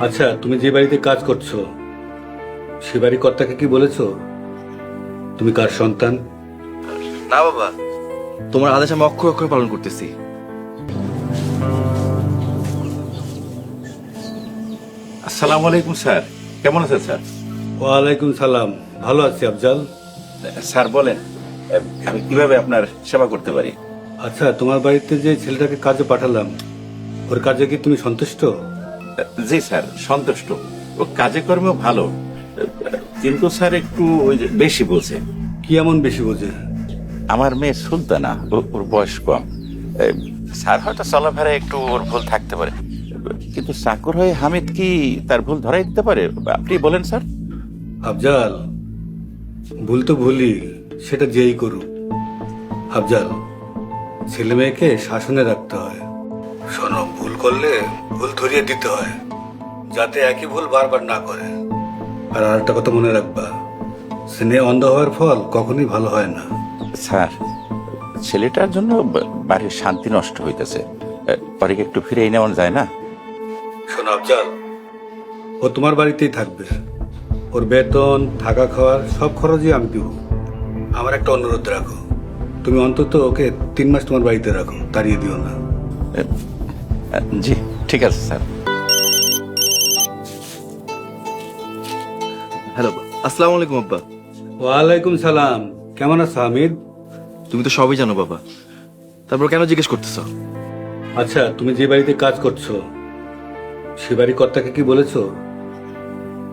আচ্ছা, তুমি যে বাড়িতে কাজ করছো সে বাড়ির কর্তাকে কি বলেছো তুমি কার সন্তান? না বাবা, তোমার আদেশ আমি অক্ষর অক্ষর পালন করতেছি। আসসালামু আলাইকুম স্যার, কেমন আছেন স্যার? ওয়ালাইকুম সালাম, ভালো আছি আফজাল। স্যার বলেন, আমি কিভাবে আপনার সেবা করতে পারি? আচ্ছা, তোমার বাড়িতে যে ছেলেটাকে কাজে পাঠালাম ওর কাজে কি তুমি সন্তুষ্ট? জি স্যার, সন্তুষ্ট। ও কাজে কর্মেও ভালো, কিন্তু স্যার একটু ওই যে বেশি বোঝে। কি এমন বেশি বোঝে? আমার মেয়ে সুলতানা, ওর বয়স কম। স্যার হয়তো চলাফেরা একটু ওর ভুল থাকতে পারে, কিন্তু চাকর হয়ে হামিদ কি তার ভুল ধরাই দিতে পারে? আপনি বলেন স্যার। আফজাল, ভুল তো ভুলই, সেটা যেই করুক। আফজাল, ছেলে মেয়েকে শাসনে রাখতে হয়। শোনো, ভুল করলে ভুল ধরিয়ে দিতে হয়, যাতে একই ভুল বারবার না করে। আর আরেকটা কথা মনে রাখবা, স্নেহে অন্ধ হওয়ার ফল কখনোই ভালো হয় না। স্যার, ছেলেটার জন্য বাড়ির শান্তি নষ্ট হইতেছে, পরে কি একটু ফিরে নেওয়া যায় না? শোনো আফজাল, ও তোমার বাড়িতেই থাকবে। ওর বেতন, থাকা, খাওয়ার সব খরচই আমি দিব। আমার একটা অনুরোধ রাখো, তুমি অন্তত ওকে 3 মাস তোমার বাড়িতে রাখো, তাড়িয়ে দিও না। জি ঠিক আছে স্যার। হ্যালো, আসসালামু আলাইকুম আব্বা। ওয়ালাইকুম সালাম, কেমন আছো হামিদ? তুমি তো সবই জানো বাবা, তারপর কেন জিজ্ঞেস করতেছো? আচ্ছা, তুমি যে বাড়িতে কাজ করছো সে বাড়ির কর্তাকে কি বলেছো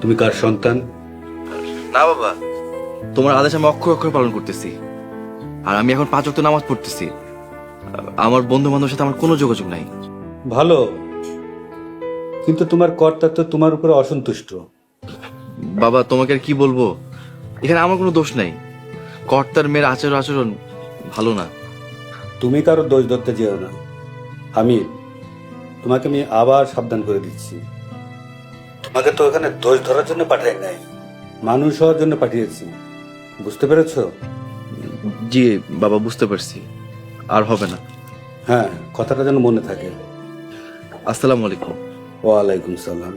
তুমি কার সন্তান? না বাবা, তোমার আদেশ আমি অক্ষর অক্ষর পালন করতেছি। আর আমি এখন 5 ওয়াক্ত নামাজ পড়তেছি। আমার বন্ধু বান্ধবের সাথে আমার কোনো যোগাযোগ নাই। ভালো, কিন্তু তোমার কর্তা তো তোমার উপরে অসন্তুষ্ট। বাবা, তোমাকে আর কি বলবো, এখানে আমার কোনো দোষ নাই। কর্তার মেয়ের আচরণ ভালো না। তুমি কারো দোষ ধরতে যেও না হামিদ, তোমাকে আমি আবার সাবধান করে দিচ্ছি। তোমাকে তো এখানে দোষ ধরার জন্য পাঠাই নাই, মানুষ হওয়ার জন্য পাঠিয়েছি। বুঝতে পেরেছো? জি বাবা, বুঝতে পারছি, আর হবে না। হ্যাঁ, কথাটা যেন মনে থাকে। আসসালামু আলাইকুম। ওয়ালাইকুম সালাম।